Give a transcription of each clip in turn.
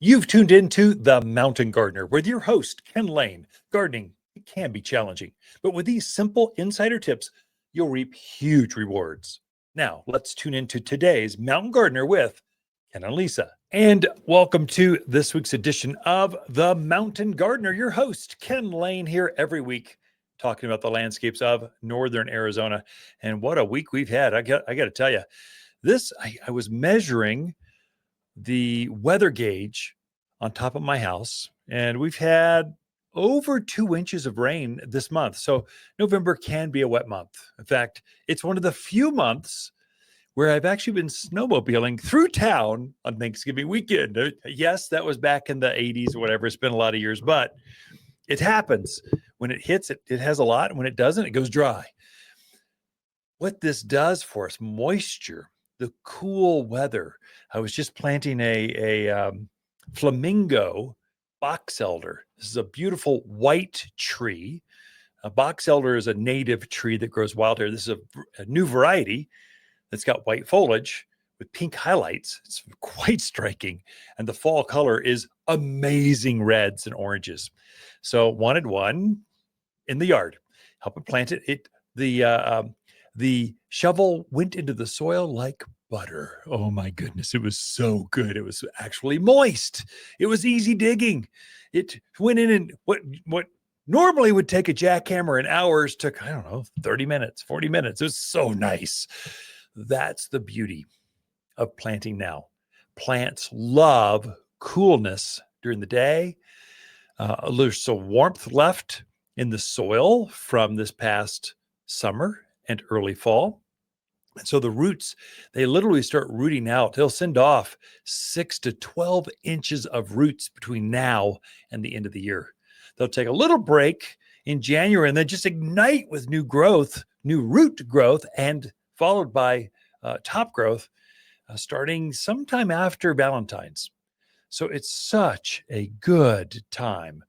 You've tuned into The Mountain Gardener with your host, Ken Lain. Gardening, it can be challenging, but with these simple insider tips, you'll reap huge rewards. Now, let's tune into today's Mountain Gardener with Ken and Lisa. And welcome to this week's edition of The Mountain Gardener. Your host, Ken Lain, here every week talking about the landscapes of northern Arizona. And what a week we've had. I got to tell you, I was measuring the weather gauge on top of my house, and we've had over 2 inches of rain this month. So November can be a wet month. In fact, it's one of the few months where I've actually been snowmobiling through town on Thanksgiving weekend. Yes, that was back in the 80s or whatever. It's been a lot of years, but it happens. When it hits, it has a lot. And when it doesn't, it goes dry. What this does for us, moisture, the cool weather. I was just planting a flamingo box elder. This is a beautiful white tree. A box elder is a native tree that grows wild here. This is a new variety that's got white foliage with pink highlights. It's quite striking. And the fall color is amazing reds and oranges. So wanted one in the yard, help it plant it. The shovel went into the soil like butter. Oh my goodness. It was so good. It was actually moist. It was easy digging. It went in, and what normally would take a jackhammer and hours took, 30 minutes, 40 minutes. It was so nice. That's the beauty of planting now. Plants love coolness during the day. There's some warmth left in the soil from this past summer and early fall. And so the roots, they literally start rooting out. They'll send off 6 to 12 inches of roots between now and the end of the year. They'll take a little break in January and then just ignite with new growth, new root growth, and followed by top growth starting sometime after Valentine's. So it's such a good time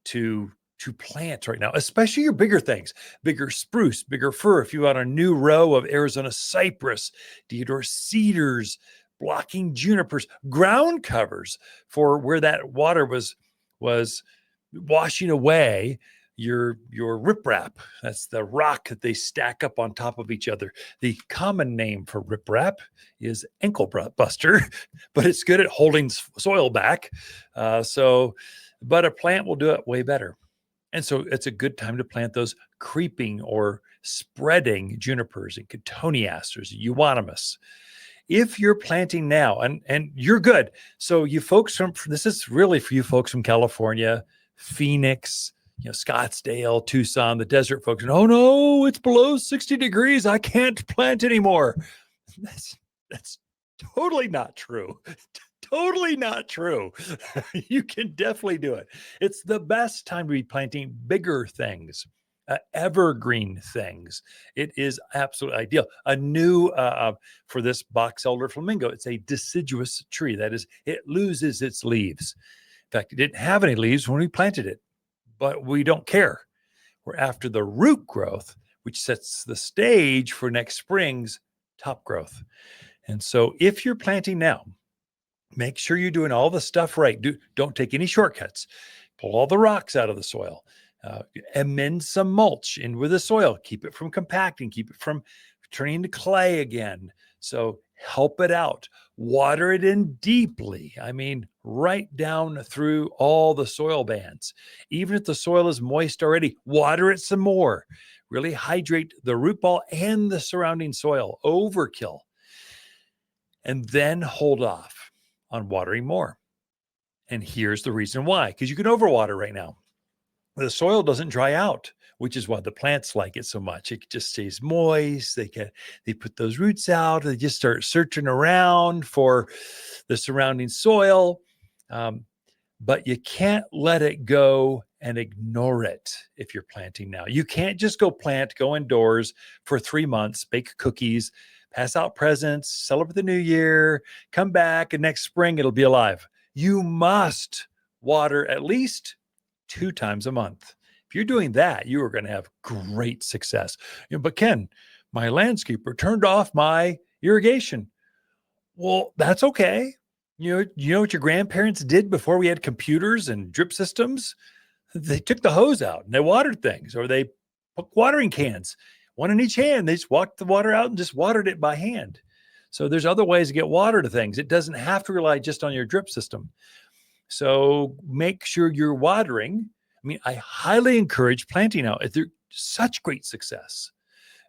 to plant right now, especially your bigger things, bigger spruce, bigger fir. If you want a new row of Arizona cypress, Deodar cedars, blocking junipers, ground covers for where that water was washing away your riprap. That's the rock that they stack up on top of each other. The common name for riprap is ankle buster, but it's good at holding soil back. But a plant will do it way better. And so it's a good time to plant those creeping or spreading junipers and cotoneasters, euonymus. If you're planting now, and you're good. So you folks this is really for you folks from California, Phoenix, Scottsdale, Tucson, the desert folks. Oh no, it's below 60 degrees. I can't plant anymore. That's totally not true. Totally not true. You can definitely do it. It's the best time to be planting bigger things, evergreen things. It is absolutely ideal. A new, for this box elder flamingo, it's a deciduous tree. That is, it loses its leaves. In fact, it didn't have any leaves when we planted it, but we don't care. We're after the root growth, which sets the stage for next spring's top growth. And so if you're planting now, make sure you're doing all the stuff right. Don't take any shortcuts. Pull all the rocks out of the soil. Amend some mulch in with the soil. Keep it from compacting. Keep it from turning to clay again. So help it out. Water it in deeply. I mean, right down through all the soil bands. Even if the soil is moist already, water it some more. Really hydrate the root ball and the surrounding soil. Overkill. And then hold off on watering more. And here's the reason why, because you can overwater right now. The soil doesn't dry out, which is why the plants like it so much. It just stays moist. They put those roots out. They just start searching around for the surrounding soil. But you can't let it go and ignore it if you're planting now. You can't just go indoors for 3 months, bake cookies, pass out presents, celebrate the new year, come back, and next spring it'll be alive. You must water at least 2 times a month. If you're doing that, you are going to have great success. But Ken, my landscaper turned off my irrigation. Well, that's okay. You know what your grandparents did before we had computers and drip systems? They took the hose out and they watered things, or they put watering cans, one in each hand. They just walked the water out and just watered it by hand. So there's other ways to get water to things. It doesn't have to rely just on your drip system. So make sure you're watering. I mean, I highly encourage planting out. They're such great success,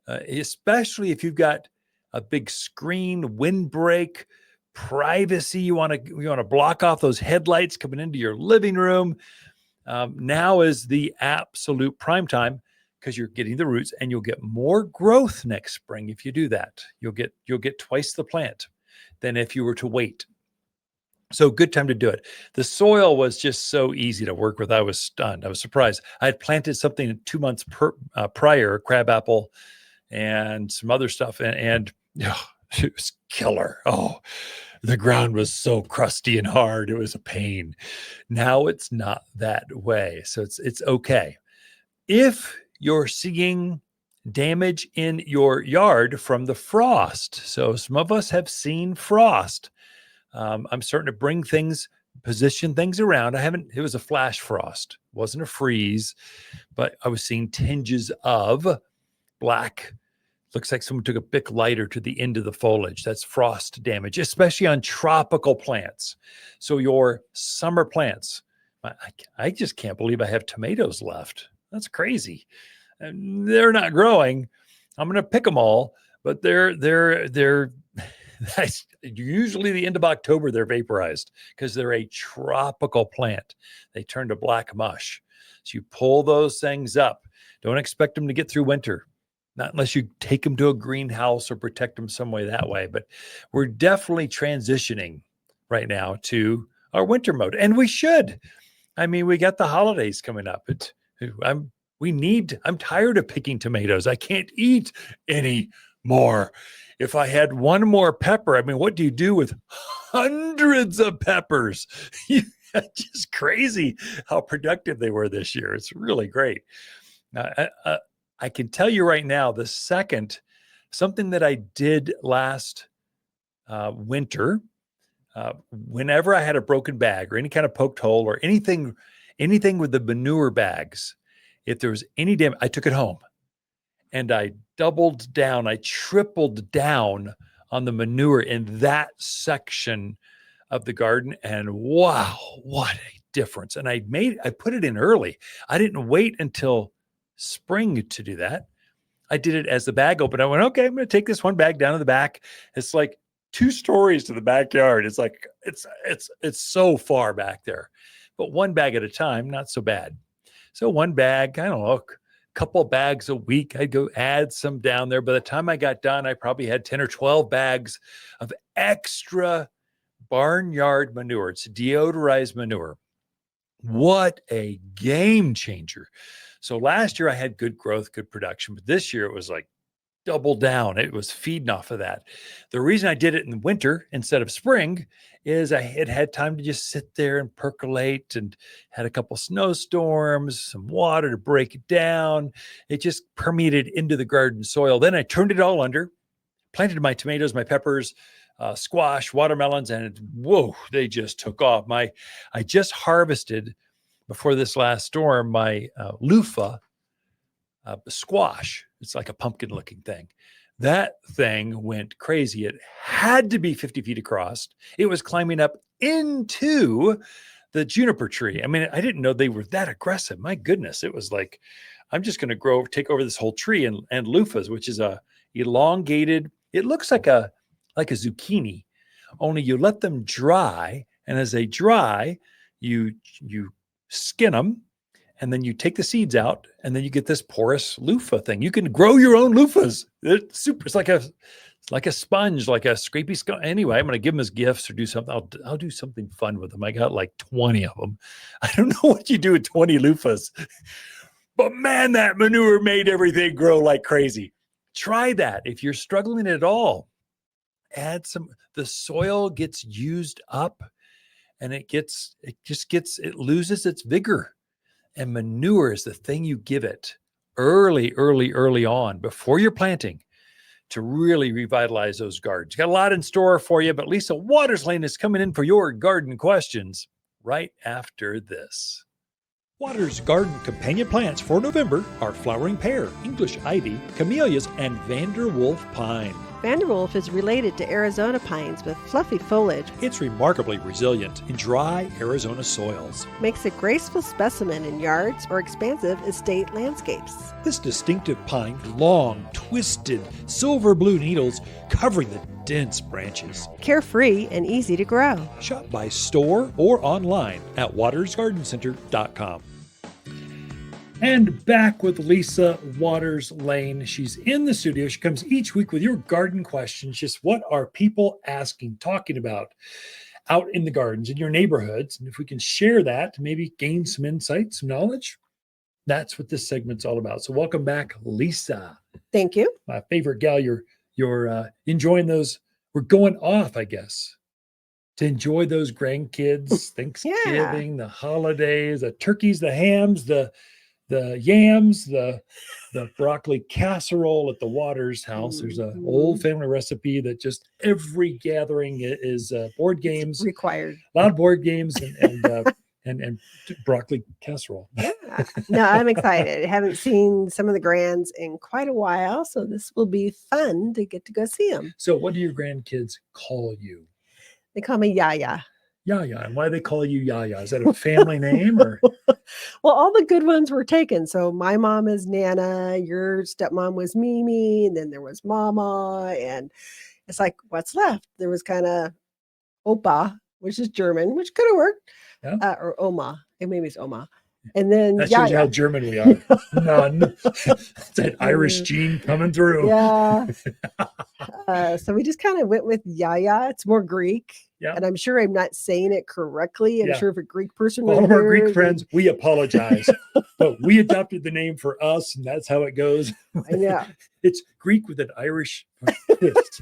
especially if you've got a big screen, windbreak, privacy. You want to block off those headlights coming into your living room. Now is the absolute prime time because you're getting the roots, and you'll get more growth next spring if you do that. You'll get twice the plant than if you were to wait. So good time to do it. The soil was just so easy to work with. I was stunned. I was surprised. I had planted something 2 months prior, crabapple and some other stuff, and it was killer. Oh, the ground was so crusty and hard. It was a pain. Now it's not that way. So it's okay. If you're seeing damage in your yard from the frost, so some of us have seen frost. I'm starting to position things around. It was a flash frost. It wasn't a freeze, but I was seeing tinges of black. Looks like someone took a Bic lighter to the end of the foliage. That's frost damage, especially on tropical plants. So your summer plants, I just can't believe I have tomatoes left. That's crazy. And they're not growing. I'm going to pick them all, but they're that's usually the end of October. They're vaporized because they're a tropical plant. They turn to black mush. So you pull those things up. Don't expect them to get through winter. Not unless you take them to a greenhouse or protect them some way that way. But we're definitely transitioning right now to our winter mode. And we should. I mean, we got the holidays coming up. I'm tired of picking tomatoes. I can't eat any more. If I had one more pepper, I mean, what do you do with hundreds of peppers? Just crazy how productive they were this year. It's really great. I can tell you right now, something that I did last winter, whenever I had a broken bag or any kind of poked hole or anything with the manure bags, if there was any damage, I took it home and I doubled down, I tripled down on the manure in that section of the garden. And wow, what a difference. And I put it in early. I didn't wait until spring to do that. I did it as the bag opened. I went, okay, I'm going to take this one bag down to the back. It's like 2 stories to the backyard. It's like, it's so far back there, but one bag at a time, not so bad. So one bag, I don't know, a couple bags a week. I'd go add some down there. By the time I got done, I probably had 10 or 12 bags of extra barnyard manure. It's deodorized manure. What a game changer. So last year I had good growth, good production, but this year it was like double down. It was feeding off of that. The reason I did it in winter instead of spring is I had time to just sit there and percolate, and had a couple snowstorms, some water to break it down. It just permeated into the garden soil. Then I turned it all under, planted my tomatoes, my peppers, squash, watermelons, and whoa, they just took off. I just harvested before this last storm my loofah squash. It's like a pumpkin looking thing. That thing went crazy. It had to be 50 feet across. It was climbing up into the juniper tree. I mean, I didn't know they were that aggressive. My goodness. It was like, I'm just going to take over this whole tree. And loofahs, which is a elongated, it looks like a zucchini, only you let them dry. And as they dry, you skin them, and then you take the seeds out, and then you get this porous loofah thing. You can grow your own loofahs. It's super. It's like a sponge, like a scrapey sponge. Anyway, I'm going to give them as gifts or do something. I'll do something fun with them. I got like 20 of them. I don't know what you do with 20 loofahs, but man, that manure made everything grow like crazy. Try that. If you're struggling at all, add some. The soil gets used up, and it loses its vigor. And manure is the thing you give it early on before you're planting. to really revitalize those gardens. Got a lot in store for you, but Lisa Watters Lain is coming in for your garden questions right after this. Watters Garden companion plants for November are flowering pear, English ivy, camellias, and Vanderwolf pine. Vanderwolf is related to Arizona pines with fluffy foliage. It's remarkably resilient in dry Arizona soils. Makes a graceful specimen in yards or expansive estate landscapes. This distinctive pine, long, twisted, silver blue needles covering the dense branches. Carefree and easy to grow. Shop by store or online at wattersgardencenter.com. And back with Lisa Watters Lain. She's in the studio. She comes each week with your garden questions. Just what are people asking, talking about out in the gardens, in your neighborhoods? And if we can share that to maybe gain some insight, some knowledge, that's what this segment's all about. So welcome back, Lisa. Thank you. My favorite gal. You're enjoying those. We're going off, I guess, to enjoy those grandkids, Thanksgiving, the holidays, the turkeys, the hams, the yams, the broccoli casserole at the Watters house. There's an old family recipe that just every gathering is board games It's required. Loud board games and broccoli casserole. Yeah. No, I'm excited. I haven't seen some of the grands in quite a while, so this will be fun to get to go see them. So what do your grandkids call you? They call me Yaya. Yaya. And why do they call you Yaya? Is that a family name or? Well, all the good ones were taken. So my mom is Nana, your stepmom was Mimi, and then there was Mama. And it's like, what's left? There was kind of Opa, which is German, which could have worked. Yeah. Or Oma. And maybe it's Oma. And then That shows you how Yaya. German we are. None. That Irish gene coming through. Yeah. So we just kind of went with Yaya. It's more Greek. Yeah. And I'm sure I'm not saying it correctly. I'm Yeah. sure if a Greek person All would of our hear Greek it, friends, we apologize. But we adopted the name for us, and that's how it goes. I know. It's Greek with an Irish twist.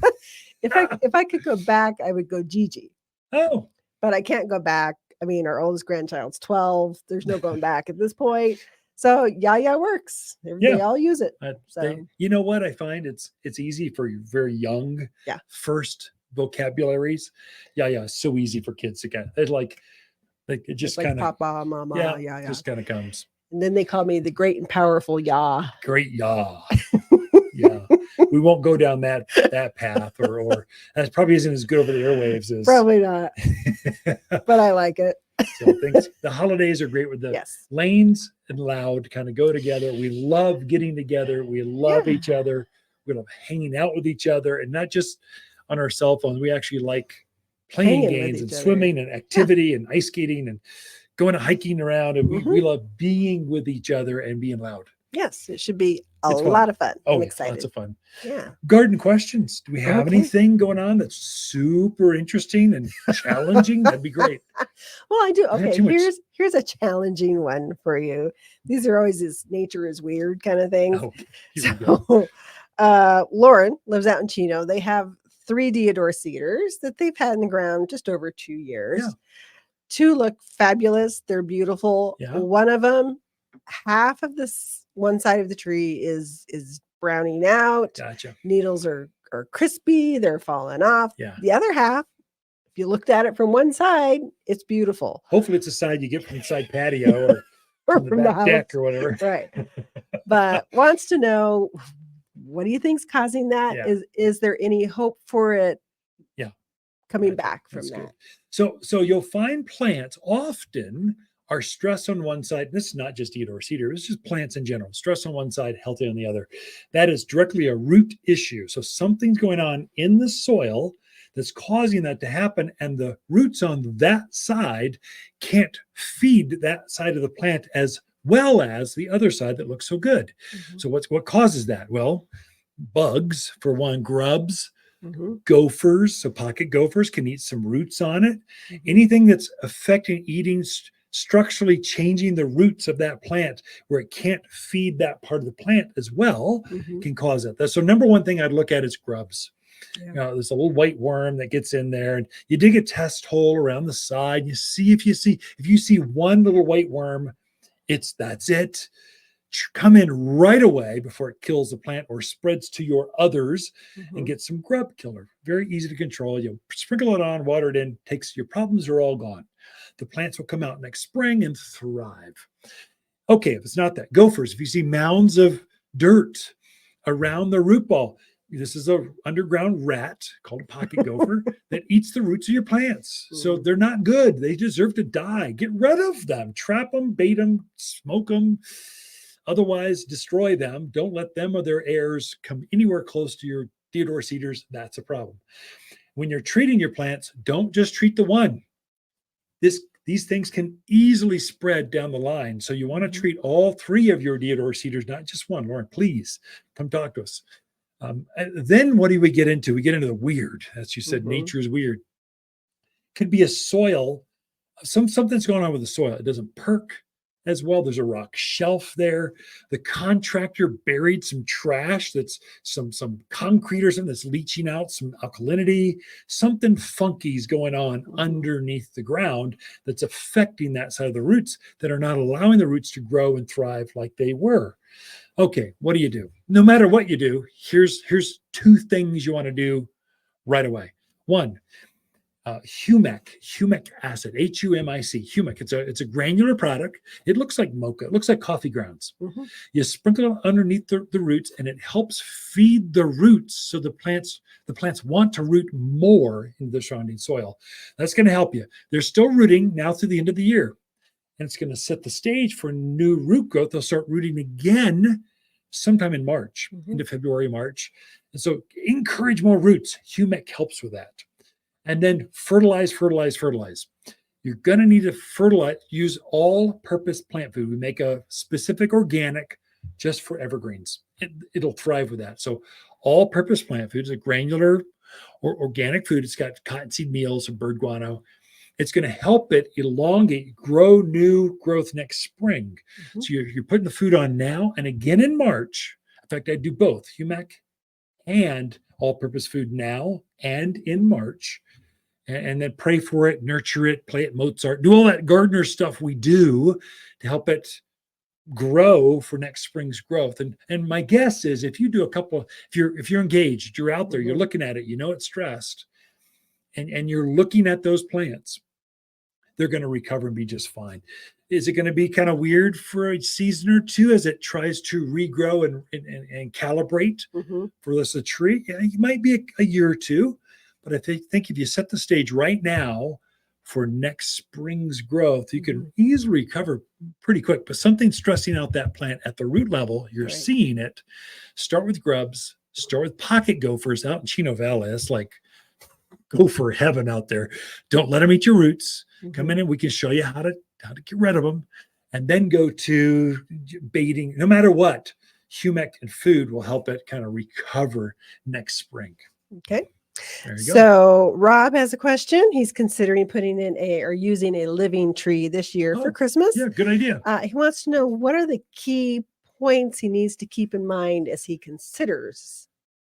If I could go back, I would go Gigi. Oh, But I can't go back. I mean, our oldest grandchild's 12. There's no going back at this point. So Yaya works. They all use it. So you know what I find? It's easy for very young first vocabularies. Yeah, it's so easy for kids to get. It's like it just like kind of Papa, Mama, yeah. just kind of comes. And then they call me the great and powerful Ya. Great Ya. Yeah. We won't go down that path or that probably isn't as good over the airwaves as Probably not. But I like it. So the holidays are great with the Lanes and Loud kind of go together. We love getting together. We love each other. We love hanging out with each other, and not just on our cell phones. We actually like playing games and swimming and activity and ice skating and going hiking around. And we love being with each other and being loud. Yes, it should be a lot of fun. I'm excited. Lots of fun. Yeah. Garden questions. Do we have anything going on that's super interesting and challenging? That'd be great. Well, I do. Okay, here's a challenging one for you. These are always this nature is weird kind of thing. Oh, Lauren lives out in Chino. They have 3 deodar cedars that they've had in the ground just over 2 years. Yeah. 2 look fabulous. They're beautiful. Yeah. One of them, half of this one side of the tree is browning out. Gotcha. Needles are crispy. They're falling off. Yeah. The other half, if you looked at it from one side, it's beautiful. Hopefully it's a side you get from the side patio or from the back deck or whatever. Right. But wants to know, what do you think's causing that? Yeah. Is there any hope for it coming back from That's that? Good. So you'll find plants often are stress on one side. This is not just Deodar cedar. It's just plants in general. Stress on one side, healthy on the other. That is directly a root issue. So something's going on in the soil that's causing that to happen. And the roots on that side can't feed that side of the plant as well as the other side that looks so good. Mm-hmm. So what causes that? Well, bugs, for one, grubs, gophers. So pocket gophers can eat some roots on it. Anything that's affecting eating, structurally changing the roots of that plant where it can't feed that part of the plant as well can cause it. So number one thing I'd look at is grubs. Yeah. There's a little white worm that gets in there, and you dig a test hole around the side. If you see one little white worm, that's it. come in right away before it kills the plant or spreads to your others Mm-hmm. and get some grub killer. Very easy to control. You sprinkle it on, water it in, your problems are all gone. The plants will come out next spring and thrive. Okay, if it's not that, gophers, if you see mounds of dirt around the root ball, this is an underground rat called a pocket gopher that eats the roots of your plants. So they're not good. They deserve to die. Get rid of them. Trap them, bait them, smoke them. Otherwise, destroy them. Don't let them or their heirs come anywhere close to your deodar cedars. That's a problem. When you're treating your plants, don't just treat the one. These things can easily spread down the line. So you want to treat all 3 of your deodar cedars, not just one. Lauren, please come talk to us. Then what do we get into? We get into the weird. As you said, nature is weird. Could be a soil. Something's going on with the soil. It doesn't perk as well. There's a rock shelf there. The contractor buried some trash that's some concrete or something that's leaching out some alkalinity. Something funky is going on underneath the ground that's affecting that side of the roots that are not allowing the roots to grow and thrive like they were. Okay, what do you do? No matter what you do, here's 2 things you want to do right away. One, humic acid, Humic, humic. It's a granular product. It looks like mocha. It looks like coffee grounds. You sprinkle it underneath the roots, and it helps feed the roots so the plants want to root more into the surrounding soil. That's going to help you. They're still rooting now through the end of the year, and it's going to set the stage for new root growth. They'll start rooting again sometime in March, into February, March. And so encourage more roots. Humic helps with that. And then fertilize. You're going to need to fertilize, use all-purpose plant food. We make a specific organic just for evergreens. It'll thrive with that. So all-purpose plant food is a granular or organic food. It's got cottonseed meals and bird guano. It's going to help it elongate, grow new growth next spring. So you're putting the food on now and again in March. In fact, I do both, humic and all-purpose food now and in March. And then pray for it, nurture it, play it Mozart, do all that gardener stuff we do to help it grow for next spring's growth. And my guess is if you do a couple, if you're engaged, you're out there, you're looking at it, it's stressed, and you're looking at those plants, they're going to recover and be just fine. Is it going to be kind of weird for a season or 2 as it tries to regrow and calibrate for this tree? Yeah, it might be a year or 2. But I think if you set the stage right now for next spring's growth, you can easily recover pretty quick. But something's stressing out that plant at the root level. You're seeing it. Start with grubs. Start with pocket gophers out in Chino Valley. It's like gopher heaven out there. Don't let them eat your roots. Come in and we can show you how to get rid of them. And then go to baiting. No matter what, humic and food will help it kind of recover next spring. Okay. There you go. So Rob has a question. He's considering putting in using a living tree this year for Christmas. Yeah, good idea. He wants to know what are the key points he needs to keep in mind as he considers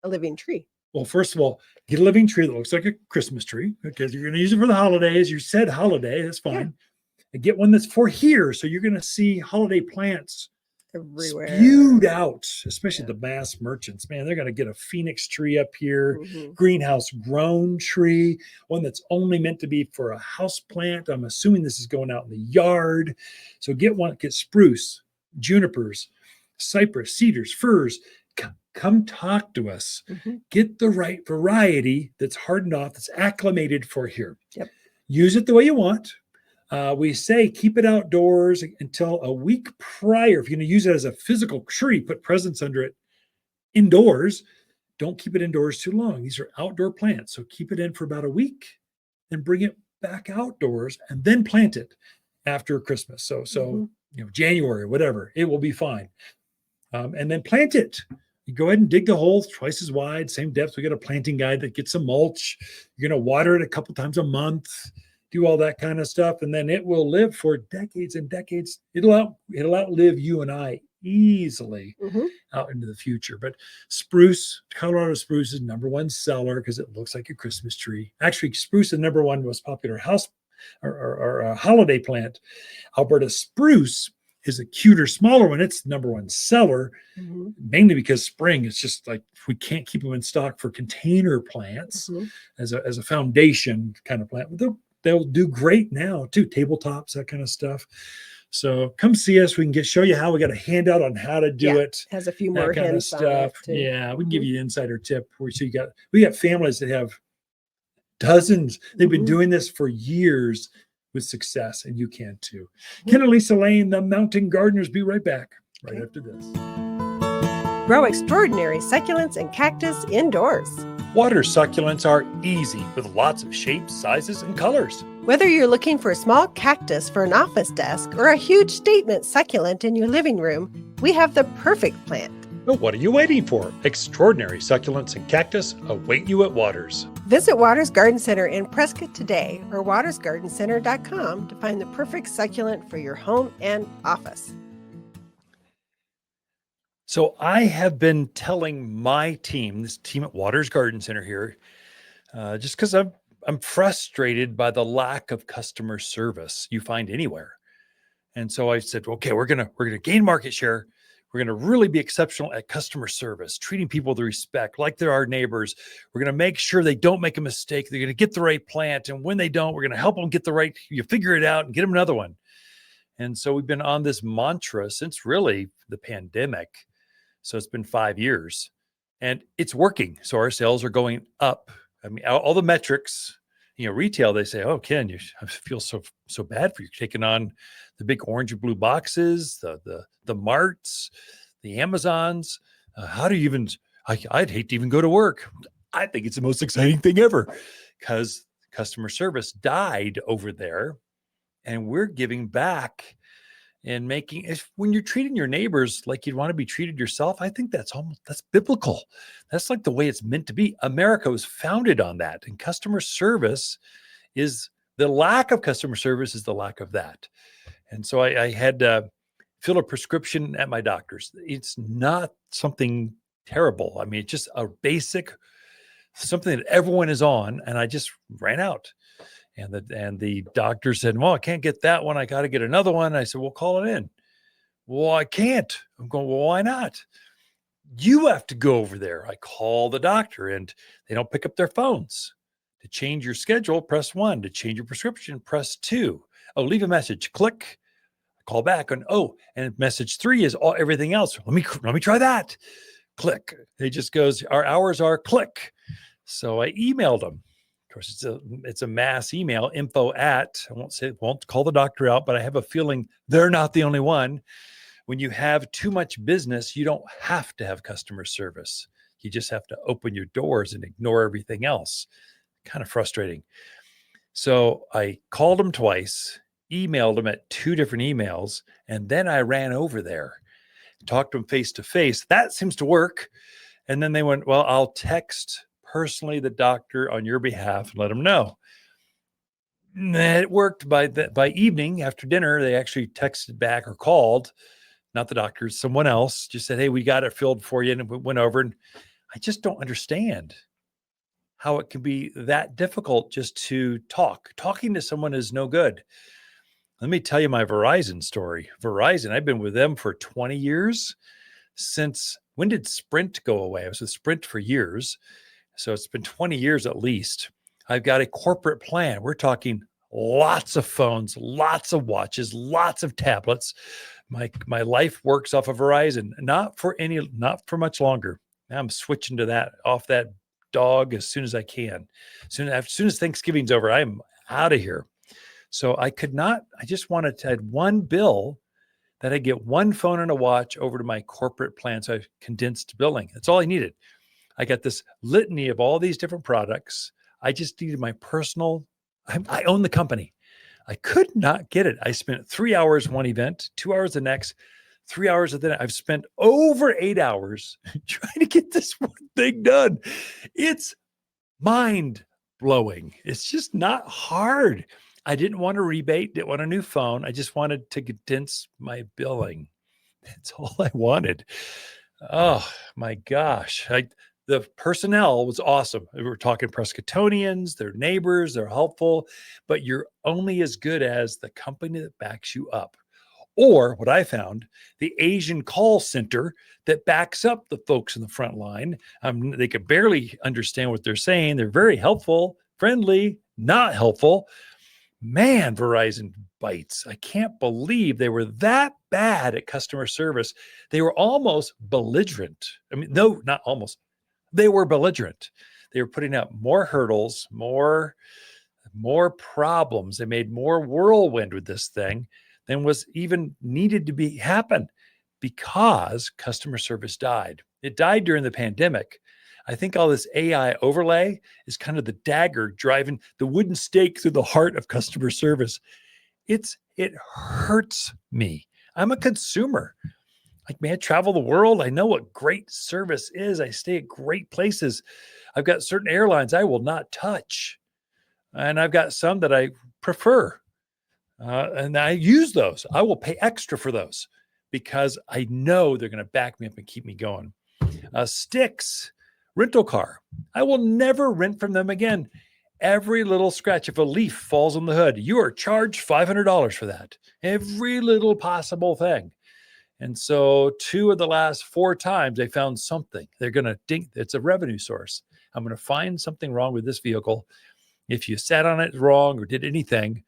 a living tree. Well, first of all, get a living tree that looks like a Christmas tree because you're going to use it for the holidays. You said holiday, that's fine. Yeah. And get one that's for here. So you're going to see holiday plants everywhere spewed out, especially the mass merchants. Man, they're going to get a Phoenix tree up here, greenhouse grown tree, one that's only meant to be for a house plant. I'm assuming this is going out in the yard. So get spruce, junipers, cypress, cedars, firs. Come talk to us. Get the right variety that's hardened off, that's acclimated for here. Use it the way you want. We say keep it outdoors until a week prior. If you're going to use it as a physical tree, put presents under it indoors. Don't keep it indoors too long. These are outdoor plants. So keep it in for about a week and bring it back outdoors and then plant it after Christmas. So January, whatever, it will be fine. And then plant it. You go ahead and dig the hole twice as wide, same depth. We got a planting guide that gets some mulch. You're going to water it a couple times a month. Do all that kind of stuff, and then it will live for decades and decades. It'll outlive you and I easily out into the future. But spruce, Colorado spruce is #1 seller because it looks like a Christmas tree. Actually, spruce is #1 most popular house or holiday plant. Alberta spruce is a cuter, smaller one. It's the number one seller, Mhm. mainly because spring, it's just like we can't keep them in stock for container plants Mhm. as a foundation kind of plant. They'll do great now too, tabletops, that kind of stuff. So come see us. We can show you how. We got a handout on how to do Yeah, it, has a few that more kind of hints on stuff. it too. Yeah, we can give Mhm. you an insider tip. So we got families that have dozens. They've been Mhm. doing this for years with success, and you can too. Mhm. Ken and Lisa Lain, the Mountain Gardeners. Be right back right Okay. after this. Grow extraordinary succulents and cactus indoors. Water succulents are easy with lots of shapes, sizes, and colors. Whether you're looking for a small cactus for an office desk or a huge statement succulent in your living room, we have the perfect plant. But what are you waiting for? Extraordinary succulents and cactus await you at Watters. Visit Watters Garden Center in Prescott today or wattersgardencenter.com to find the perfect succulent for your home and office. So I have been telling my team, this team at Watters Garden Center here, just because I'm frustrated by the lack of customer service you find anywhere. And so I said, okay, we're gonna gain market share. We're gonna really be exceptional at customer service, treating people with respect, like they're our neighbors. We're gonna make sure they don't make a mistake. They're gonna get the right plant, and when they don't, we're gonna help them get the right. You figure it out and get them another one. And so we've been on this mantra since really the pandemic. So it's been 5 years, and it's working. So our sales are going up. I mean, all the metrics, retail, they say, "Oh, Ken, I feel so bad for you taking on the big orange and blue boxes, the marts, the Amazons. How do you even? I'd hate to even go to work. I think it's the most exciting thing ever because customer service died over there, and we're giving back." And when you're treating your neighbors like you'd want to be treated yourself, I think that's biblical. That's like the way it's meant to be. America was founded on that, and customer service is the lack of customer service is the lack of that. And so I had to fill a prescription at my doctor's. It's not something terrible. I mean, it's just a basic something that everyone is on, and I just ran out. And the doctor said, "Well, I can't get that one. I got to get another one." I said, "Well, call it in." "Well, I can't." I'm going, "Well, why not?" "You have to go over there." I call the doctor and they don't pick up their phones. To change your schedule, press 1. To change your prescription, press 2. Oh, leave a message. Click. Call back and message 3 is everything else. Let me try that. Click. It just goes, "Our hours are," click. So I emailed them. Of course, it's a mass email, info at, I won't call the doctor out, but I have a feeling they're not the only one. When you have too much business, you don't have to have customer service. You just have to open your doors and ignore everything else. Kind of frustrating. So I called them twice, emailed them at 2 different emails, and then I ran over there, talked to them face to face. That seems to work. And then they went, "Well, I'll text personally the doctor on your behalf and let him know." It worked by evening after dinner. They actually texted back or called, not the doctor, someone else, just said, "Hey, we got it filled for you." And we went over, and I just don't understand how it can be that difficult just to talk. Talking to someone is no good. Let me tell you my Verizon story. Verizon, I've been with them for 20 years. Since when did Sprint go away? I was with Sprint for years. So it's been 20 years at least. I've got a corporate plan. We're talking lots of phones, lots of watches, lots of tablets. My life works off of Verizon, not for much longer. Now I'm switching to off that dog as soon as I can. As soon as Thanksgiving's over, I'm out of here. So I just wanted to add one bill that I get one phone and a watch over to my corporate plan. So I condensed billing. That's all I needed. I got this litany of all these different products. I just needed my personal, I own the company. I could not get it. I spent 3 hours one event, 2 hours the next, 3 hours of the I've spent over 8 hours trying to get this one thing done. It's mind blowing. It's just not hard. I didn't want a rebate, didn't want a new phone. I just wanted to condense my billing. That's all I wanted. Oh my gosh. The personnel was awesome. We were talking Prescottonians, they're neighbors, they're helpful, but you're only as good as the company that backs you up. Or what I found, the Asian call center that backs up the folks in the front line. They could barely understand what they're saying. They're very helpful, friendly, not helpful. Man, Verizon bites. I can't believe they were that bad at customer service. They were almost belligerent. I mean, no, not almost. They were belligerent. They were putting out more hurdles, more problems. They made more whirlwind with this thing than was even needed to happen because customer service died. It died during the pandemic. I think all this AI overlay is kind of the dagger driving the wooden stake through the heart of customer service. It hurts me. I'm a consumer. Like, man, I travel the world. I know what great service is. I stay at great places. I've got certain airlines I will not touch. And I've got some that I prefer. And I use those. I will pay extra for those because I know they're going to back me up and keep me going. Sticks, rental car. I will never rent from them again. Every little scratch, if a leaf falls on the hood, you are charged $500 for that. Every little possible thing. And so 2 of the last 4 times they found something. They're going to think it's a revenue source. I'm going to find something wrong with this vehicle. If you sat on it wrong or did anything,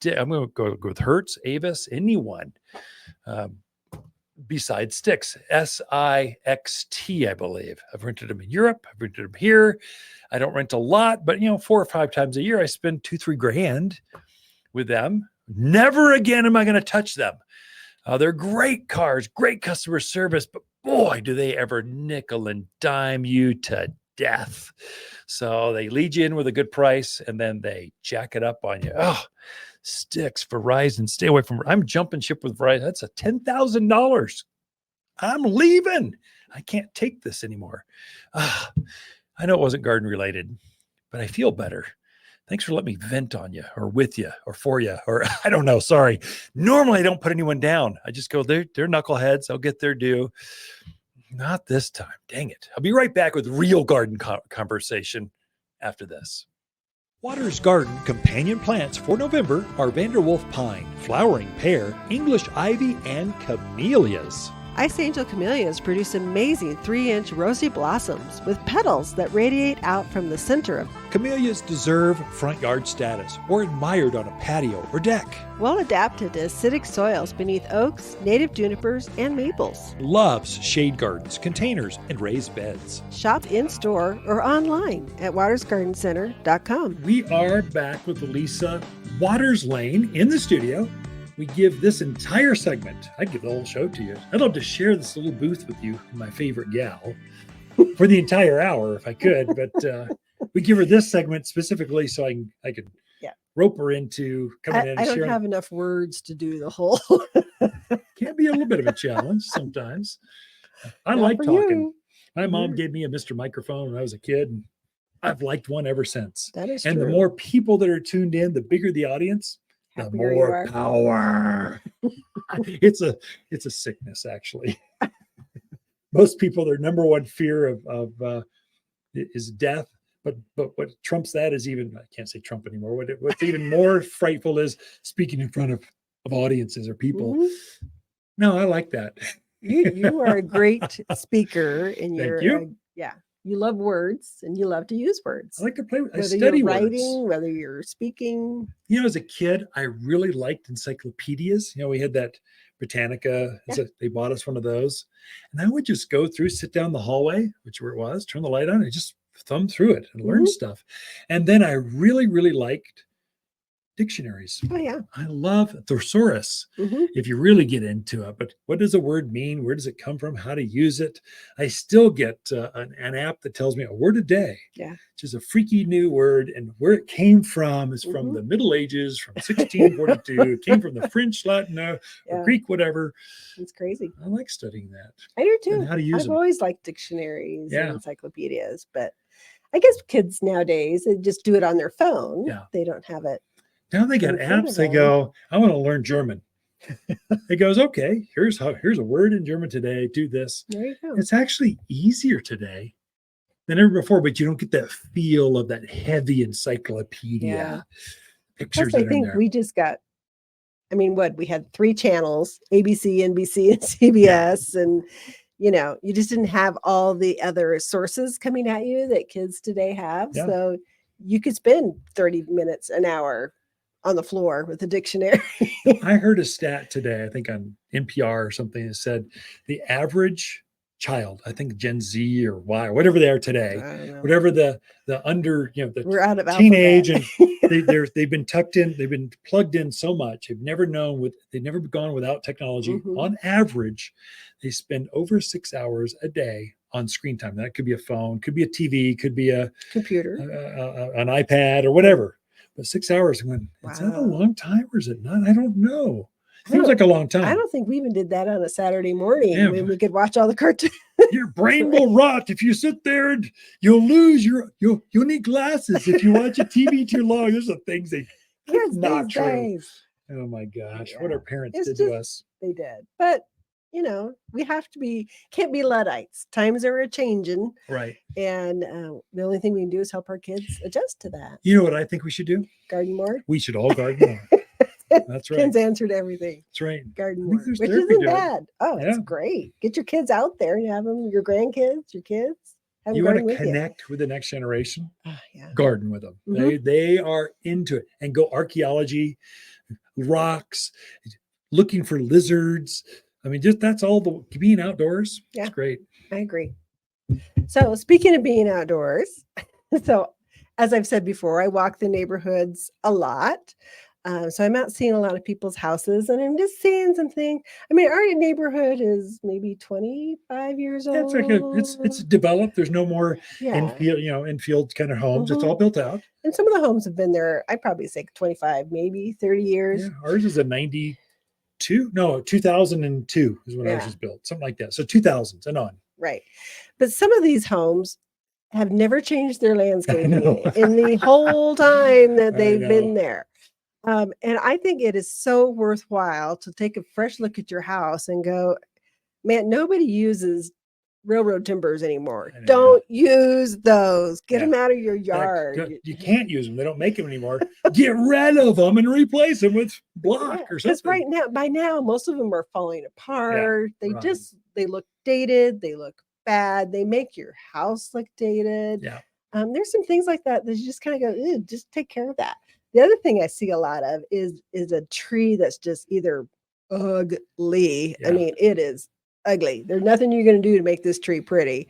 I'm going to go with Hertz, Avis, anyone besides Sticks. SIXT, I believe. I've rented them in Europe. I've rented them here. I don't rent a lot, but 4 or 5 times a year, I spend $2-3 grand with them. Never again am I going to touch them. They're great cars, great customer service, but boy, do they ever nickel and dime you to death. So they lead you in with a good price and then they jack it up on you. Oh, Sticks, Verizon, stay away from. I'm jumping ship with Verizon. That's a $10,000. I'm leaving. I can't take this anymore. I know it wasn't garden related, but I feel better. Thanks for letting me vent on you or with you or for you, or I don't know. Sorry. Normally I don't put anyone down. I just go, they're knuckleheads. I'll get their due. Not this time. Dang it. I'll be right back with real garden conversation after this. Watters Garden companion plants for November are Vanderwolf pine, flowering pear, English ivy, and camellias. Ice Angel camellias produce amazing 3-inch rosy blossoms with petals that radiate out from the center of. Camellias deserve front yard status or admired on a patio or deck. Well adapted to acidic soils beneath oaks, native junipers, and maples. Loves shade gardens, containers, and raised beds. Shop in-store or online at wattersgardencenter.com. We are back with Lisa Watters Lain in the studio. We give this entire segment, I'd give the whole show to you. I'd love to share this little booth with you, my favorite gal, for the entire hour if I could. But we give her this segment specifically so I could rope her into coming in and sharing. I don't have enough words to do the whole. Can be a little bit of a challenge sometimes. I like talking. You. My mom gave me a Mr. Microphone when I was a kid, and I've liked one ever since. That is and true. The more people that are tuned in, the bigger the audience. The more power. It's a sickness, actually. Most people, their number one fear of is death. But what trumps that is even, I can't say Trump anymore. What's even more frightful is speaking in front of audiences or people. Mm-hmm. No, I like that. You are a great speaker, and Thank you. You love words and you love to use words. I like to play with. I whether study you're words. Writing, whether you're speaking. As a kid, I really liked encyclopedias. We had that Britannica. They bought us one of those, and I would just go through, sit down the hallway, which where it was, turn the light on, and just thumb through it and learn stuff. And then I really, really liked dictionaries. Oh yeah. I love thesaurus if you really get into it. But what does a word mean? Where does it come from? How to use it? I still get an app that tells me a word a day, which is a freaky new word. And where it came from is from the Middle Ages, from 1642. It came from the French, Latin, or Greek, whatever. It's crazy. I like studying that. I do too. And how to use I've them. always liked dictionaries and encyclopedias, but I guess kids nowadays, they just do it on their phone. Yeah. They don't have it. Now they got apps. They go, I want to learn German. It goes, okay, here's a word in German today. Do this. There you go. It's actually easier today than ever before, but you don't get that feel of that heavy encyclopedia pictures. Plus, I think we just got, I mean, what we had 3 channels, ABC, NBC, and CBS, and you just didn't have all the other sources coming at you that kids today have. Yeah. So you could spend 30 minutes, an hour on the floor with a dictionary. I heard a stat today, I think on NPR or something, that said the average child, I think Gen Z or Y, or whatever they are today, I don't know. whatever the under, We're out of teenage, alphabet. and they've been tucked in, they've been plugged in so much, they've never gone without technology. On average, they spend over 6 hours a day on screen time. That could be a phone, could be a TV, could be a computer, an iPad or whatever. But 6 hours, when is that a Wow. long time or is it not? I don't know. Seems like a long time. I don't think we even did that on a Saturday morning Yeah, when we could watch all the cartoons. Your brain will rot if you sit there, and you'll lose you'll need glasses if you watch a TV too long. There's some things Kids not these true. days. Oh my gosh, Yeah. what our parents It's did to just- us. They did. But we can't be Luddites. Times are a changing. Right. And the only thing we can do is help our kids adjust to that. You know what I think we should do? Garden more. We should all garden more. That's right. Ken's answered everything. That's right. Garden I more, think there's which therapy isn't to it. bad. Oh, it's Yeah. great. Get your kids out there and have them, your grandkids, your kids. Have them You want garden to with you. connect with the next generation? Yeah. Garden with them. They are into it. And go archaeology, rocks, looking for lizards. I mean, just that's all the being outdoors. Yeah. It's great. I agree. So speaking of being outdoors, so as I've said before, I walk the neighborhoods a lot. So I'm out seeing a lot of people's houses, and I'm just seeing something. I mean, our neighborhood is maybe 25 years old. It's like it's developed. There's no more infield kind of homes. It's all built out. And some of the homes have been there, I'd probably say 25, maybe 30 years. Yeah, ours is a 2002 is when ours was built, something like that. So 2000s and on. Right. But some of these homes have never changed their landscaping in the whole time that they've been there. And I think it is so worthwhile to take a fresh look at your house and go, man, nobody uses railroad timbers anymore. Don't use those. Get them out of your yard. You can't use them. They don't make them anymore. Get rid of them and replace them with block or something. Because by now, most of them are falling apart. They they look dated. They look bad. They make your house look dated. Yeah. There's some things like that you just kind of go, just take care of that. The other thing I see a lot of is a tree that's just either ugly. I mean, it is ugly. There's nothing you're going to do to make this tree pretty.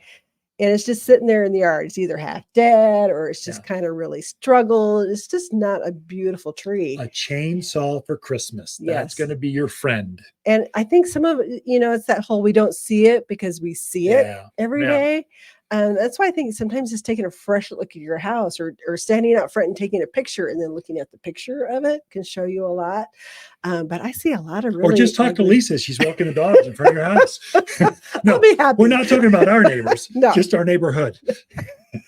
And it's just sitting there in the yard. It's either half dead or it's just kind of really struggled. It's just not a beautiful tree. A chainsaw for Christmas. That's going to be your friend. And I think some of it, it's that whole we don't see it because we see it every day. That's why I think sometimes just taking a fresh look at your house or standing out front and taking a picture and then looking at the picture of it can show you a lot. But I see a lot of really. Or just talk to Lisa. She's walking the dogs in front of your house. No, I'll be happy. We're not talking about our neighbors. No. Just our neighborhood.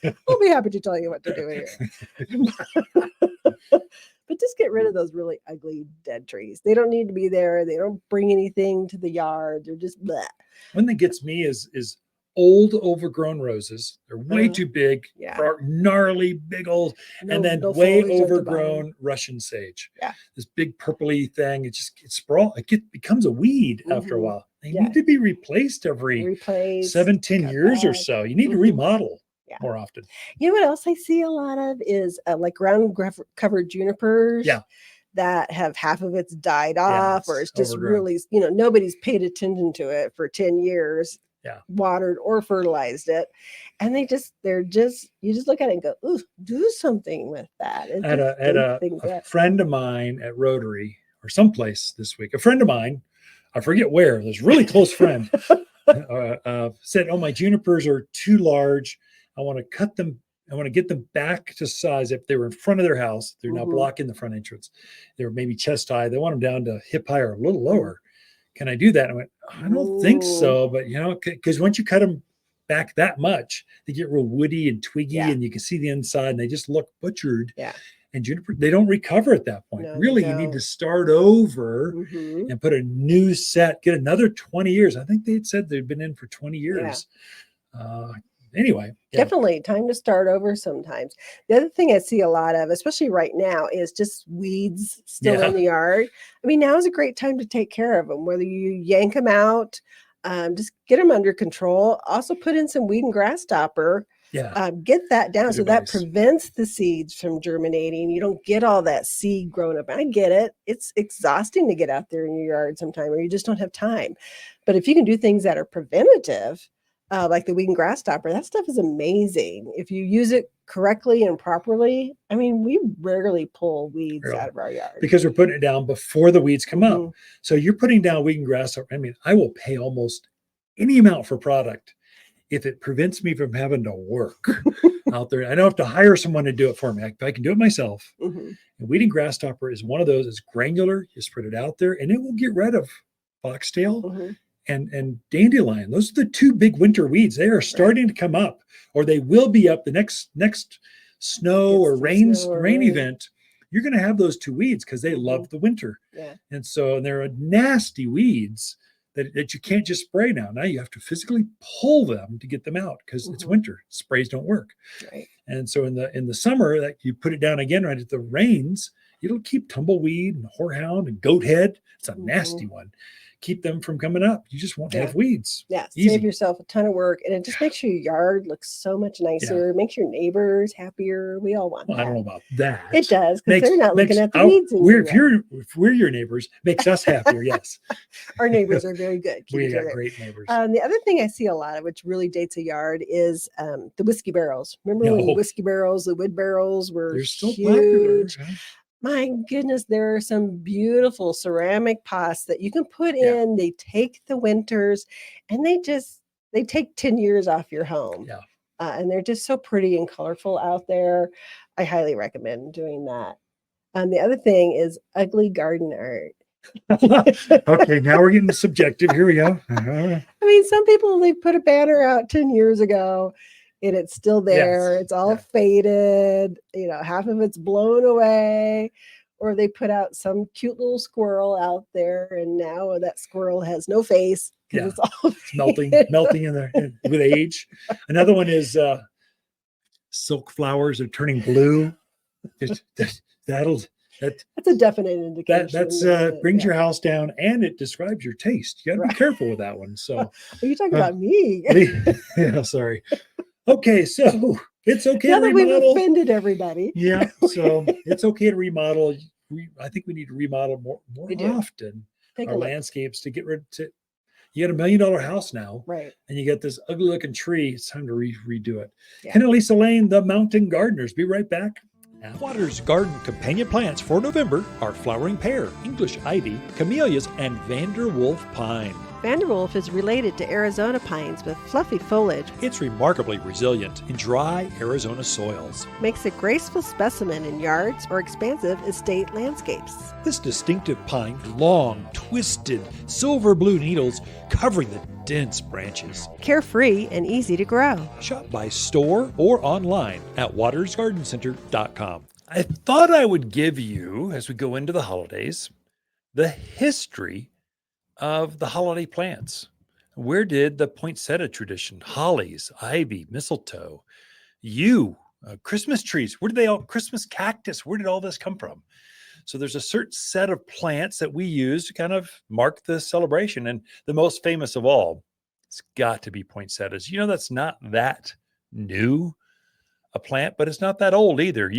I'll be happy to tell you what to do here. But just get rid of those really ugly dead trees. They don't need to be there. They don't bring anything to the yard. They're just bleh. One that gets me is old overgrown roses. They're way too big, gnarly, big old, and then way overgrown Russian sage. Yeah. This big purpley thing. It becomes a weed after a while. They need to be replaced every 7-10 years or so. You need to remodel more often. You know what else I see a lot of is like ground covered junipers. Yeah. That have half of it's died off, or it's just overgrown. really, nobody's paid attention to it for 10 years. Watered or fertilized it, and you just look at it and go, ooh, do something with that. And at a friend of mine at Rotary or someplace this week, a friend of mine, I forget where, this really close friend, said, my junipers are too large. I want to cut them. I want to get them back to size. If they were in front of their house, they're now blocking the front entrance. They're maybe chest high. They want them down to hip high or a little lower. Can I do that? I went, I don't think so, but because once you cut them back that much, they get real woody and twiggy, and you can see the inside, and they just look butchered. Yeah. And juniper, they don't recover at that point. Really, you need to start over and put a new set, get another 20 years. I think they had said they'd been in for 20 years. anyway, yeah. Definitely time to start over sometimes. The other thing I see a lot of, especially right now, is just weeds still in the yard. I mean, now is a great time to take care of them, whether you yank them out, just get them under control. Also put in some weed and grass stopper. Yeah. Get that down Good so that advice. prevents the seeds from germinating. You don't get all that seed growing up. I get it. It's exhausting to get out there in your yard sometime, or you just don't have time. But if you can do things that are preventative, like the weed and grass stopper, that stuff is amazing. If you use it correctly and properly, I mean, we rarely pull weeds out of our yard. Because we're putting it down before the weeds come Mhm. up. So you're putting down weed and grass stopper. I mean, I will pay almost any amount for product if it prevents me from having to work out there. I don't have to hire someone to do it for me. I can do it myself. Mhm. And weed and grass stopper is one of those. It's granular. You spread it out there, and it will get rid of foxtail Mhm. and dandelion. Those are the two big winter weeds. They are starting to come up, or they will be up the next snow Get or some rain snow or rain rain. event. You're going to have those two weeds because they Mhm. love the winter. Yeah. And so they're nasty weeds that you can't just spray now. Now you have to physically pull them to get them out because it's Mhm. winter. Sprays don't work. Right. And so in the summer, that you put it down again right at the rains, it'll keep tumbleweed and horehound and goat head. It's a nasty Mhm. one. Keep them from coming up. You just won't Yeah. have weeds. Yeah. Easy. Save yourself a ton of work, and it just makes your yard look so much nicer. Makes your neighbors happier. We all want Well, that. I don't know about that. It does, because they're not looking at the weeds in your yard. If we're your neighbors, makes us happier. Yes. Our neighbors are very good. We got great neighbors. The other thing I see a lot of, which really dates a yard, is the whiskey barrels. Remember when whiskey barrels, the wood barrels were They're still huge? popular. My goodness, there are some beautiful ceramic pots that you can put in. They take the winters, and they take 10 years off your home. Yeah. And they're just so pretty and colorful out there. I highly recommend doing that. The other thing is ugly garden art. Okay, now we're getting subjective. Here we go. I mean, some people, they put a banner out 10 years ago and it's still there. Yes. It's all faded, half of it's blown away. Or they put out some cute little squirrel out there, and now that squirrel has no face because it's all melting in there with age. Another one is silk flowers are turning blue. That's a definite indication. That brings your house down, and it describes your taste. You got to be careful with that one. So, are you talking about me? Yeah, sorry. Okay, so it's okay now to remodel. That we've offended everybody. Yeah, so it's okay to remodel. I think we need to remodel more often our landscapes to get rid of. You got $1 million house now, right? And you got this ugly looking tree. It's time to redo it. Ken and Lisa Lain, the Mountain Gardeners. Be right back. Watters Garden companion plants for November are flowering pear, English ivy, camellias, and Vanderwolf pine. Vanderwolf is related to Arizona pines with fluffy foliage. It's remarkably resilient in dry Arizona soils. Makes a graceful specimen in yards or expansive estate landscapes. This distinctive pine, long, twisted, silver blue needles covering the dense branches. Carefree and easy to grow. Shop by store or online at wattersgardencenter.com. I thought I would give you, as we go into the holidays, the history of the holiday plants. Where did the poinsettia tradition, hollies, ivy, mistletoe, Christmas trees, Christmas cactus, where did all this come from? So there's a certain set of plants that we use to kind of mark the celebration. And the most famous of all, it's got to be poinsettias. That's not that new a plant, but it's not that old either.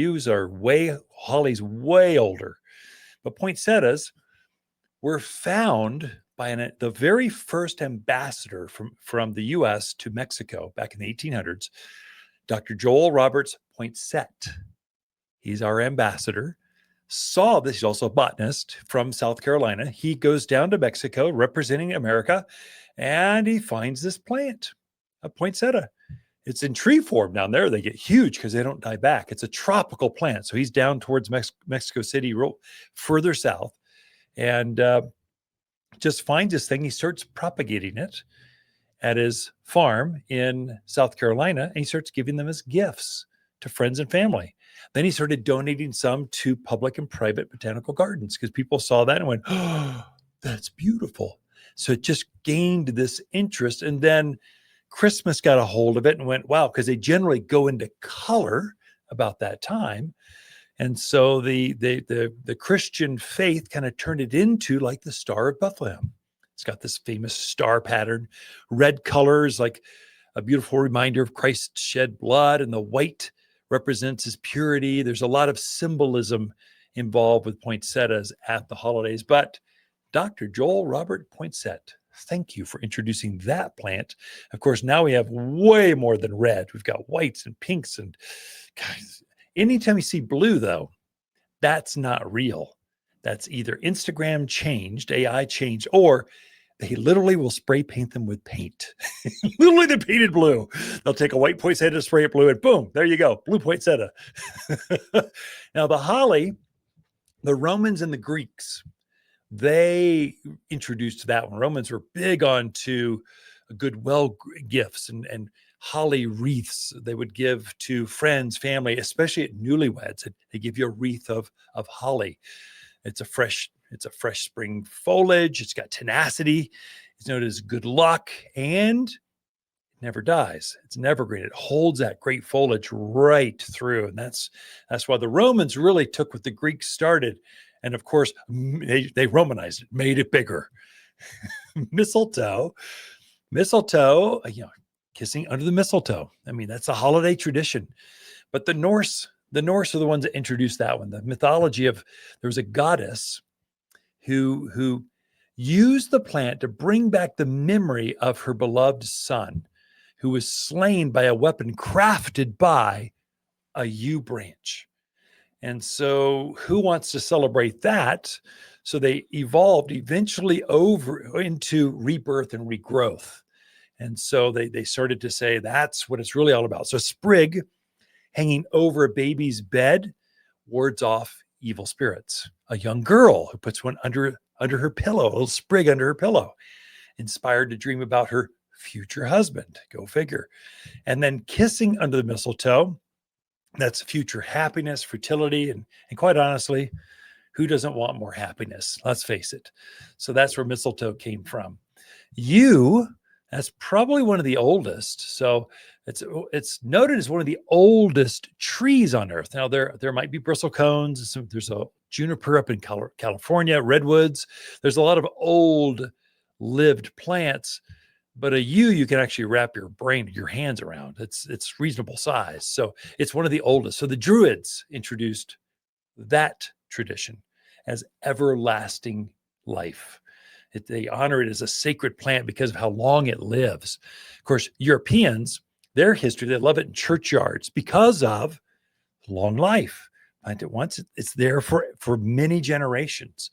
Holly's way older. But poinsettias were found by the very first ambassador from the U.S. to Mexico back in the 1800s, Dr. Joel Roberts Poinsett. He's our ambassador. Saw this. He's also a botanist from South Carolina. He goes down to Mexico representing America, and he finds this plant, a poinsettia. It's in tree form down there. They get huge because they don't die back. It's a tropical plant. So he's down towards Mexico City, further south, and just finds this thing. He starts propagating it at his farm in South Carolina, and he starts giving them as gifts to friends and family. Then he started donating some to public and private botanical gardens because people saw that and went, "Oh, that's beautiful." So it just gained this interest. And then Christmas got a hold of it and went, wow, because they generally go into color about that time. And so the Christian faith kind of turned it into like the Star of Bethlehem. It's got this famous star pattern, red colors, like a beautiful reminder of Christ's shed blood, and the white represents his purity. There's a lot of symbolism involved with poinsettias at the holidays. But Dr. Joel Robert Poinsett, thank you for introducing that plant. Of course, now we have way more than red. We've got whites and pinks. And guys, anytime you see blue, though, that's not real. That's either Instagram changed, AI changed, or they literally will spray paint them with paint. Literally, they're painted blue. They'll take a white poinsettia, spray it blue, and boom, there you go, blue poinsettia. Now, the holly, the Romans and the Greeks, they introduced that one. Romans were big on to goodwill gifts and holly wreaths they would give to friends, family, especially at newlyweds. They give you a wreath of holly. It's a fresh spring foliage. It's got tenacity. It's known as good luck, and it never dies. It's an evergreen. It holds that great foliage right through. And that's why the Romans really took what the Greeks started. And of course, they Romanized it, made it bigger. Mistletoe, kissing under the mistletoe. I mean, that's a holiday tradition. But the Norse are the ones that introduced that one. The mythology of, there was a goddess who used the plant to bring back the memory of her beloved son, who was slain by a weapon crafted by a yew branch. And so who wants to celebrate that? So they evolved eventually over into rebirth and regrowth. And so they started to say that's what it's really all about. So sprig hanging over a baby's bed wards off evil spirits. A young girl who puts one under her pillow, a little sprig under her pillow, inspired to dream about her future husband. Go figure. And then kissing under the mistletoe, that's future happiness, fertility, and quite honestly, who doesn't want more happiness? Let's face it. So that's where mistletoe came from. Yew, that's probably one of the oldest. So it's noted as one of the oldest trees on earth. Now there might be bristlecones. There's a juniper up in California, redwoods. There's a lot of old lived plants, but a yew you can actually wrap your hands around. It's reasonable size. So it's one of the oldest. So the Druids introduced that tradition as everlasting life. They honor it as a sacred plant because of how long it lives. Of course, Europeans, their history, they love it in churchyards because of long life. Plant it once, it's there for many generations.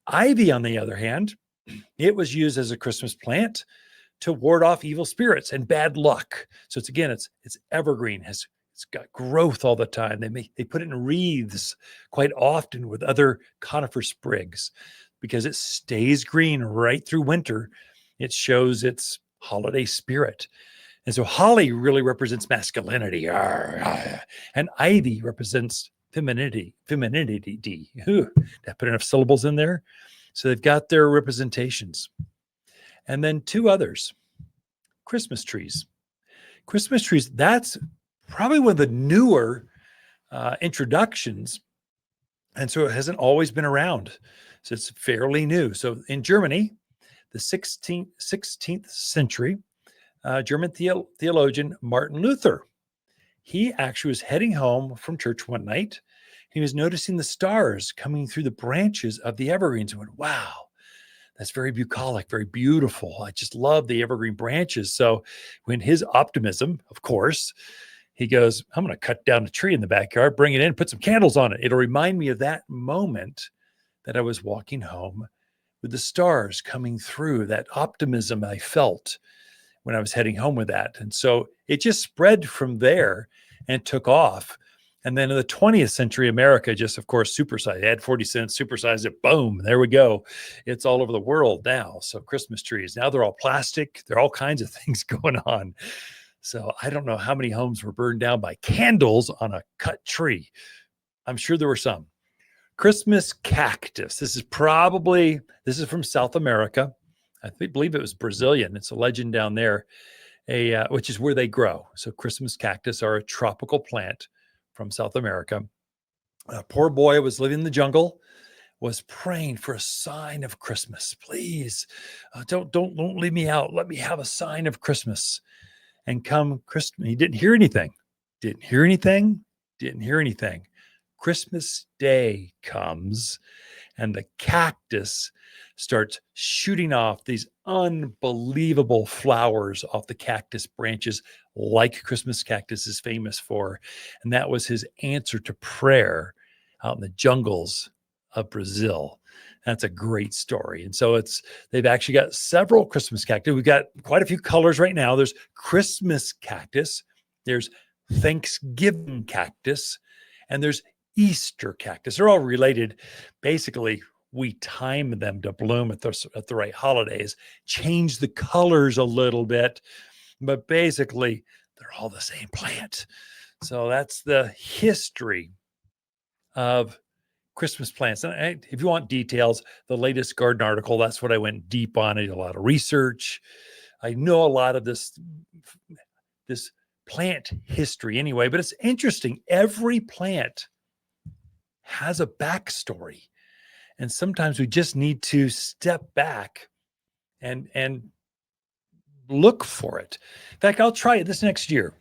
Ivy, on the other hand, it was used as a Christmas plant to ward off evil spirits and bad luck. So it's evergreen, it's got growth all the time. They put it in wreaths quite often with other conifer sprigs because it stays green right through winter. It shows its holiday spirit. And so holly really represents masculinity, and ivy represents femininity. Did I put enough syllables in there? So they've got their representations. And then two others, Christmas trees. Christmas trees, that's probably one of the newer introductions. And so it hasn't always been around. So it's fairly new. So in Germany, the 16th century, German theologian Martin Luther, he actually was heading home from church one night. He was noticing the stars coming through the branches of the evergreens and went, wow, that's very bucolic, very beautiful. I just love the evergreen branches. So when his optimism, of course, he goes, I'm going to cut down a tree in the backyard, bring it in, put some candles on it. It'll remind me of that moment that I was walking home with the stars coming through, that optimism I felt when I was heading home with that. And so it just spread from there and took off. And then in the 20th century, America just, of course, supersized. Add 40 cents, supersized it, boom, there we go. It's all over the world now. So Christmas trees, now they're all plastic. There are all kinds of things going on. So I don't know how many homes were burned down by candles on a cut tree. I'm sure there were some. Christmas cactus. This is from South America. I believe it was Brazilian. It's a legend down there. which is where they grow. So Christmas cactus are a tropical plant from South America. A poor boy was living in the jungle, was praying for a sign of Christmas. Please, don't leave me out. Let me have a sign of Christmas. And come Christmas, he didn't hear anything. Didn't hear anything. Didn't hear anything. Christmas Day comes, and the cactus starts shooting off these unbelievable flowers off the cactus branches, like Christmas cactus is famous for. And that was his answer to prayer out in the jungles of Brazil. That's a great story. And so they've actually got several Christmas cactus. We've got quite a few colors right now. There's Christmas cactus, there's Thanksgiving cactus, and there's Easter cactus. They're all related. Basically, we time them to bloom at the right holidays, change the colors a little bit, but basically they're all the same plant. So that's the history of Christmas plants. And if you want details, the latest garden article, that's what I went deep on. I did a lot of research. I know a lot of this plant history anyway, but it's interesting. Every plant has a backstory. And sometimes we just need to step back and look for it. In fact, I'll try it this next year.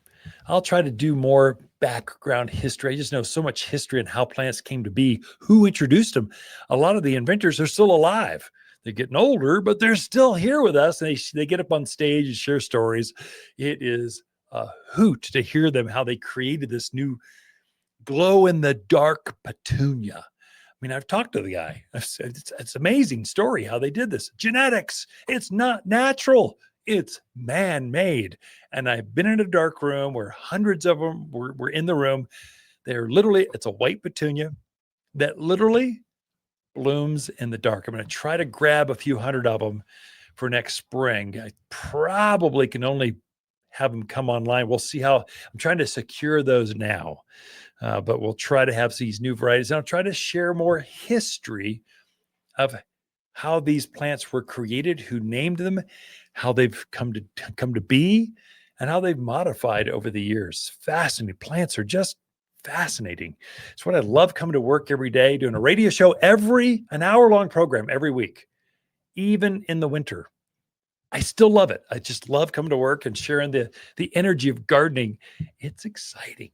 I'll try to do more background history. I just know so much history and how plants came to be, who introduced them. A lot of the inventors are still alive. They're getting older, but they're still here with us. And they get up on stage and share stories. It is a hoot to hear them, how they created this new glow-in-the-dark petunia. I mean, I've talked to the guy. It's an amazing story how they did this. Genetics. It's not natural. It's man-made. And I've been in a dark room where hundreds of them were in the room. It's a white petunia that literally blooms in the dark. I'm going to try to grab a few hundred of them for next spring. I probably can only have them come online. We'll see how I'm trying to secure those now. But we'll try to have these new varieties. And I'll try to share more history of how these plants were created, who named them, how they've come to be, and how they've modified over the years. Fascinating. Plants are just fascinating. It's what I love coming to work every day, doing a radio show an hour-long program every week, even in the winter. I still love it. I just love coming to work and sharing the energy of gardening. It's exciting.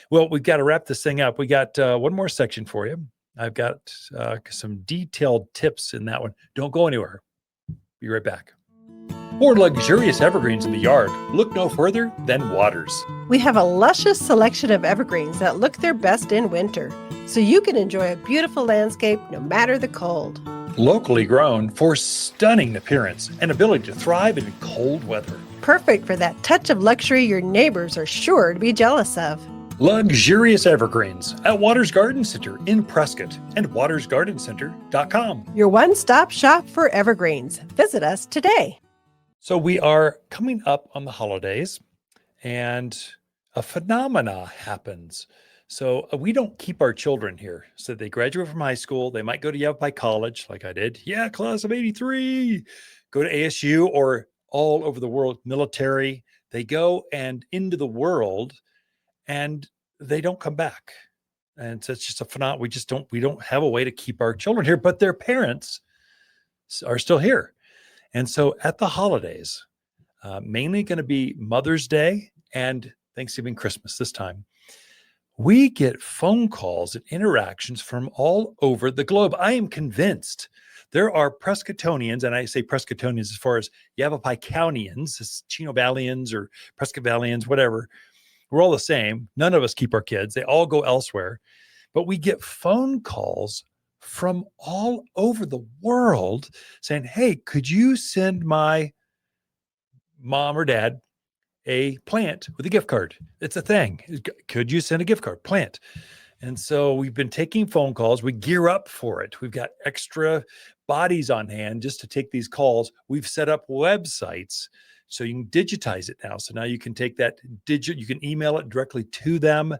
Well, we've got to wrap this thing up. We got one more section for you. I've got some detailed tips in that one. Don't go anywhere. Be right back. For luxurious evergreens in the yard, look no further than Watters. We have a luscious selection of evergreens that look their best in winter, so you can enjoy a beautiful landscape no matter the cold. Locally grown for stunning appearance and ability to thrive in cold weather. Perfect for that touch of luxury your neighbors are sure to be jealous of. Luxurious evergreens at Watters Garden Center in Prescott and wattersgardencenter.com. Your one-stop shop for evergreens. Visit us today. So we are coming up on the holidays, and a phenomena happens. So we don't keep our children here. So they graduate from high school. They might go to Yavapai College like I did. Yeah, class of 83. Go to ASU or all over the world, military. They go and into the world and they don't come back. And so it's just a phenomenon. We don't have a way to keep our children here, but their parents are still here. And so at the holidays, mainly going to be Mother's Day and Thanksgiving, Christmas this time, we get phone calls and interactions from all over the globe. I am convinced there are Prescottonians, and I say Prescottonians as far as Yavapai Countyans, Chino Valleyans or Prescott Valleyans, whatever. We're all the same. None of us keep our kids. They all go elsewhere. But we get phone calls from all over the world saying, hey, could you send my mom or dad a plant with a gift card? It's a thing. Could you send a gift card? Plant. And so we've been taking phone calls. We gear up for it. We've got extra bodies on hand just to take these calls. We've set up websites so you can digitize it now. So now you can take that you can email it directly to them.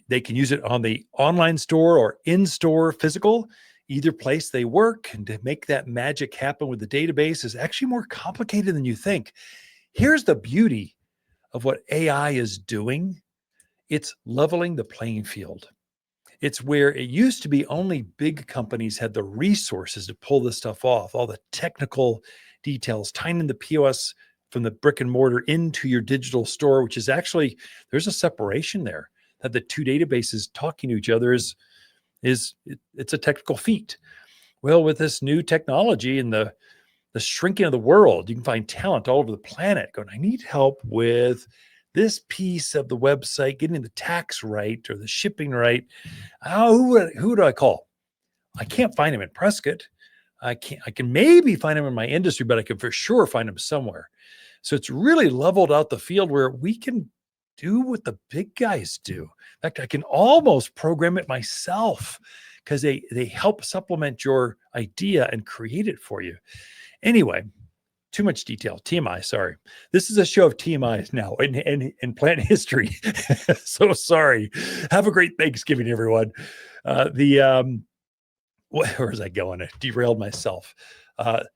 They can use it on the online store or in-store physical, either place they work. And to make that magic happen with the database is actually more complicated than you think. Here's the beauty of what AI is doing. It's leveling the playing field. It's where it used to be only big companies had the resources to pull this stuff off, all the technical details, tying in the POS from the brick and mortar into your digital store, which is actually, there's a separation there, that the two databases talking to each other it's a technical feat. Well, with this new technology and the shrinking of the world, you can find talent all over the planet going, I need help with this piece of the website, getting the tax right or the shipping right. Who do I call? I can't find him in Prescott. I can maybe find him in my industry, but I can for sure find him somewhere. So it's really leveled out the field where we can do what the big guys do. In fact, I can almost program it myself because they help supplement your idea and create it for you. Anyway, too much detail. TMI, sorry. This is a show of TMI now in plant history. So sorry. Have a great Thanksgiving, everyone. Where was I going? I derailed myself.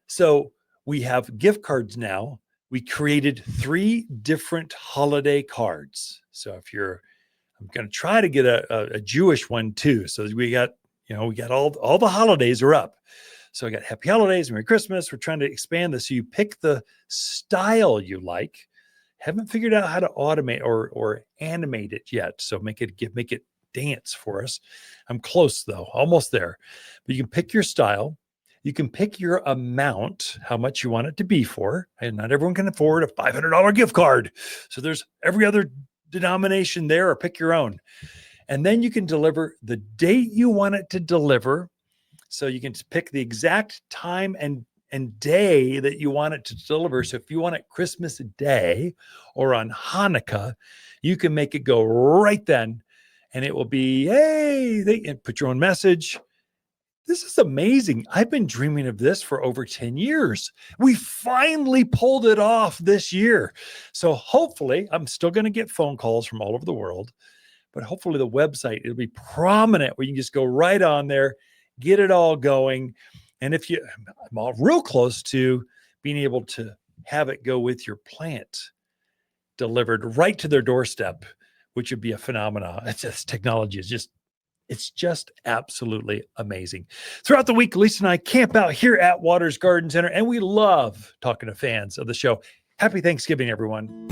So we have gift cards now. We created 3 different holiday cards. So I'm going to try to get a Jewish one too. So we got all the holidays are up. So I got Happy Holidays, Merry Christmas. We're trying to expand this. So you pick the style you like. Haven't figured out how to automate or animate it yet. So make it dance for us. I'm close though, almost there. But you can pick your style. You can pick your amount, how much you want it to be for. And not everyone can afford a $500 gift card. So there's every other denomination there, or pick your own. And then you can deliver the date you want it to deliver. So you can pick the exact time and day that you want it to deliver. So if you want it Christmas Day or on Hanukkah, you can make it go right then. And it will be, and put your own message. This is amazing. I've been dreaming of this for over 10 years. We finally pulled it off this year. So hopefully, I'm still going to get phone calls from all over the world, but hopefully the website, it'll be prominent where you can just go right on there, get it all going. And I'm all real close to being able to have it go with your plant delivered right to their doorstep, which would be a phenomenon. Technology is it's just absolutely amazing. Throughout the week, Lisa and I camp out here at Watters Garden Center, and we love talking to fans of the show. Happy Thanksgiving, everyone.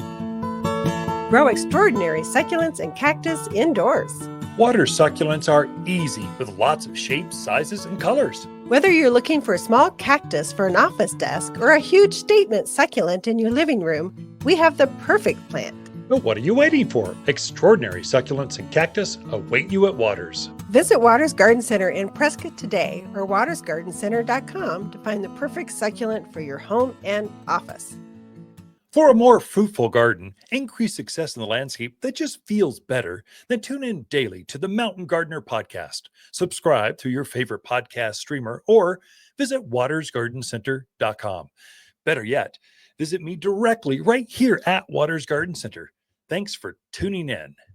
Grow extraordinary succulents and cactus indoors. Watters succulents are easy with lots of shapes, sizes, and colors. Whether you're looking for a small cactus for an office desk or a huge statement succulent in your living room, we have the perfect plant. But what are you waiting for? Extraordinary succulents and cactus await you at Watters. Visit Watters Garden Center in Prescott today or wattersgardencenter.com to find the perfect succulent for your home and office. For a more fruitful garden, increase success in the landscape that just feels better, then tune in daily to the Mountain Gardener podcast. Subscribe through your favorite podcast streamer or visit wattersgardencenter.com. Better yet, visit me directly right here at Watters Garden Center. Thanks for tuning in.